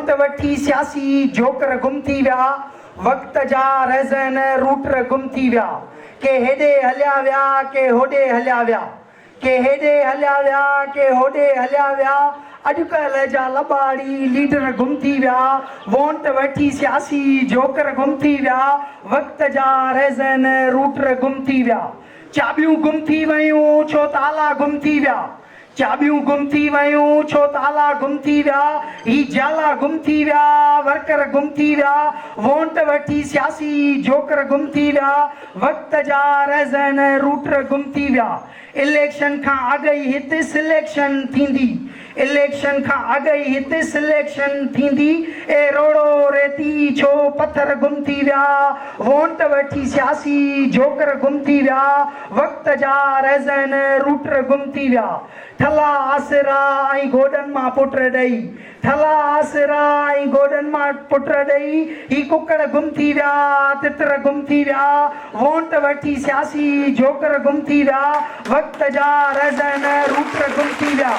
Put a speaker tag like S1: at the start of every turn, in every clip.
S1: Vote वठी सियासी joker गुम थी विया, वक़्त जा रहज़न रूटर गुम थी विया। के हेॾे हलिया विया, के होॾे हलिया विया, के हेॾे हलिया विया, के होॾे हलिया विया। अॼुकल्ह जा लॿाड़ी लीडर गुम थी विया, वोट वठी सियासी जोकर गुम थी विया, वक़्त जा रहज़न रूटर गुम थी विया। चाबियूं गुम थी वयूं छो ताला गुम थी विया, चाबियूं गुम थी वयूं छो ताला गुम थी विया। ही जाला गुम थी विया, वर्कर गुम थी विया, वोट वठी सियासी जोकर गुम थी विया, वक़्त जा रहज़न रूटर गुम थी विया। इलेक्शन खां अॻु ई हिते सिलेक्शन थींदी, इलेक्शन खां अॻु ई हिते सिलेक्शन थींदी। ए रोड़ो रेती छो पत्थर गुम थी विया, वोट वठी सियासी जोकर गुम थी विया, वक़्त जा रहज़न रूटर गुम थी विया। ठला आसरा ऐं गोॾनि मां पुट ॾेई, ठला आसरा ऐं गोॾनि मां पुट ॾेई, ही कुकड़ गुम थी विया, तितर गुम थी विया, वोट वठी सियासी जोकर गुम थी विया, वक़्त जा रहज़न रूटर गुम थी विया।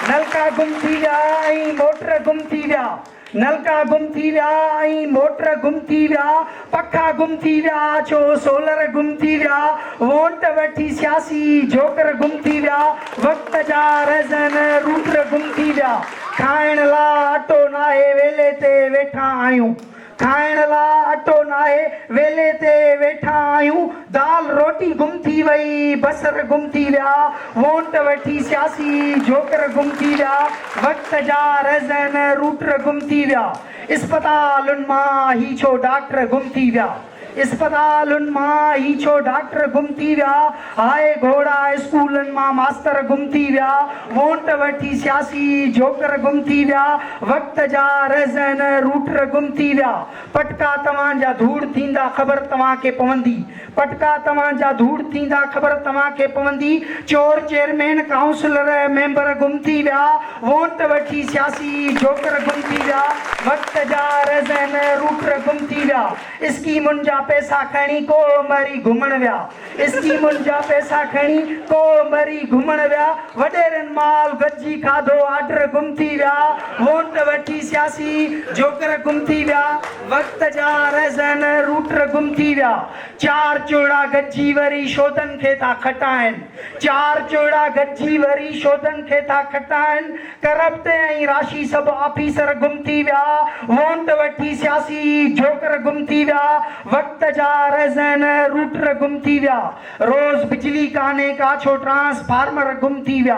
S1: नलका गुम थी विया ऐं मोटर गुम थी विया, नलका गुम थी विया ऐं मोटर गुम थी विया, पखा गुम थी विया छो सोलर गुम थी विया, वोट वठी सियासी जोकर गुम थी विया, वक़्त जा रहज़न रूटर गुम थी विया। खाइण लाइ अटो नाहे वेले ते वेठा आहियूं, खाइण लाइ अटो नाहे वेले ते वेठा आहियूं, दाल रोटी गुम थी वई, बसर गुम थी विया, वोट वठी सियासी जोकर गुम थी विया, वक़्त जा रहज़न रूटर गुम थी विया। इस्पतालुनि मां ही छो डॉक्टर गुम थी विया, इस्पतालुनि मां ही छो डॉक्टर गुम थी विया, हाय घोड़ा स्कूलनि मां मास्तर गुम थी विया, वोट वठी सियासी जोकर गुम थी विया, वक़्त जा रहज़न रूटर गुम थी विया। पटका तव्हांजा धूड़ थींदा ख़बर तव्हांखे पवंदी, पटका तव्हांजा धूड़ थींदा ख़बर तव्हांखे पवंदी। चोर चेयरमैन काउंसलर मेंबर गुम थी विया, वोट वठी सियासी जोकर गुम थी विया, वक़्त जा रहज़न रूटर गुम थी विया। स्कीमुनि जा पैसा खणी को मरी घुमण विया, स्कीमुनि जा पैसा खणी को मरी घुमण विया, वॾेरनि माल गॾिजी खाधो आर्डर गुम थी विया, वोट वठी सियासी जोकर गुम थी विया, वक़्त जा रहज़न रूटर गुम थी विया। चार चोड़ा गॾिजी वरी शोधनि खे था खटाइनि, चार चोड़ा गॾिजी वरी शोधनि खे था खटाइनि, करप्ट ऐं राशि सभु ऑफिसर गुम थी विया, वोट वठी सियासी जोकर गुम थी विया, वक़्त जा रहज़न रूटर गुम थी विया। रोज़ बिजली काने का छो ट्रांसफार्मर गुम थी विया,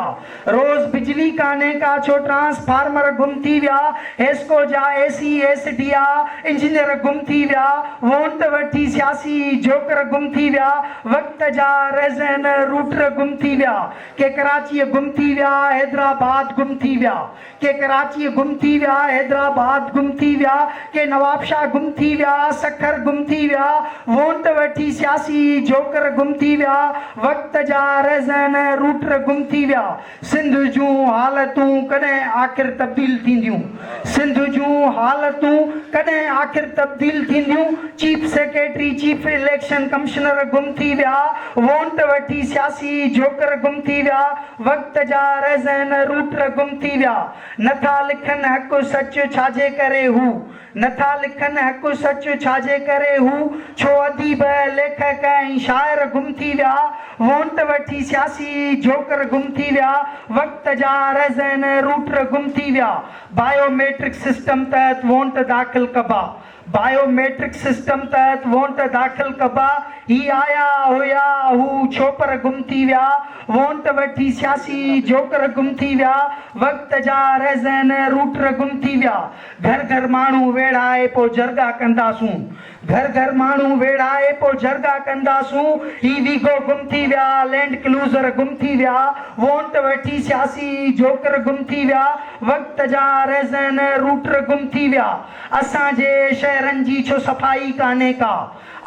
S1: रोज़ बिजली काने का छो ट्रांसफार्मर गुम थी विया, हेस्को जा एसी एसडिया इंजीनियर गुम थी विया, वोट वठी सियासी जोकर गुम थी विया, वक़्त जा रहज़न रूटर गुम थी विया। के कराची गुम थी विया, हैदराबाद गुम थी विया, के कराची गुम थी विया, हैदराबाद गुम थी विया, के नवाबशाह गुम थी विया, सखर गुम थी विया, वोट वठी सियासी जोकर गुम थी विया, वक़्त जा रहज़न रूटर गुम थी विया। सिंध जूं हालतूं कॾहिं आख़िर तब्दील थींदियूं, सिंध जूं हालतूं कॾहिं आख़िर तब्दील थींदियूं। Chief secretary chief election commissioner गुम थी विया, वोट वठी सियासी जोकर गुम थी विया, वक़्त जा रहज़न रूटर गुम थी विया। नथा लिखनि हक़ सच छाजे करे हू, नथा लिखनि हक़ सच छाजे करे हू, छो अदीब लेखक ऐं शाइर गुम थी विया, वोट वठी सियासी जोकर गुम थी विया, वक़्त जा रहज़न रूटर गुम थी विया। बायोमेट्रिक सिस्टम तहत वोट दाख़िल कबा, बायोमेट्रिक सिस्टम तहत वोट दाख़िल कबा, ही आया हुया हू छोपर गुम थी विया, वोट वठी सियासी जोकर गुम थी विया, वक़्त जा रहज़न रूटर गुम थी विया। घर घर माण्हू वेड़ाए पोइ जरगा कंदासूं, घर घर माण्हू वेड़ाए पोइ जरगा कंदासूं, ही वीगो गुम थी विया, लैंड क्लूज़र गुम थी विया, वोट वठी सियासी जोकर गुम थी विया, वक़्त जा रहज़न रूटर गुम थी विया। असांजे शहरनि जी छो सफ़ाई कान्हे का,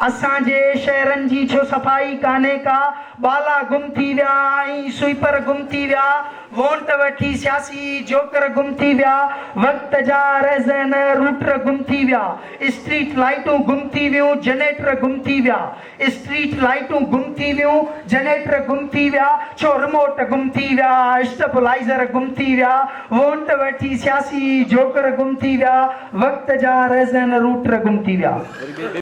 S1: असांजे शहरनि जी छो सफ़ाई कान्हे का, बाला गुम थी विया ऐं स्वीपर गुम थी विया, वोट वठी सियासी जोकर गुम थी विया वक्त जा रहज़न रूटर गुम थी विया स्ट्रीट लाइटूं गुम थी वियूं जनरेटर गुम थी विया स्ट्रीट लाइटूं गुम थी वियूं जनरेटर गुम थी विया छो रिमोट गुम थी विया स्टेबलाइज़र गुम थी विया वोट वठी सियासी जोकर गुम थी विया वक्त जा रहज़न रूटर गुम थी विया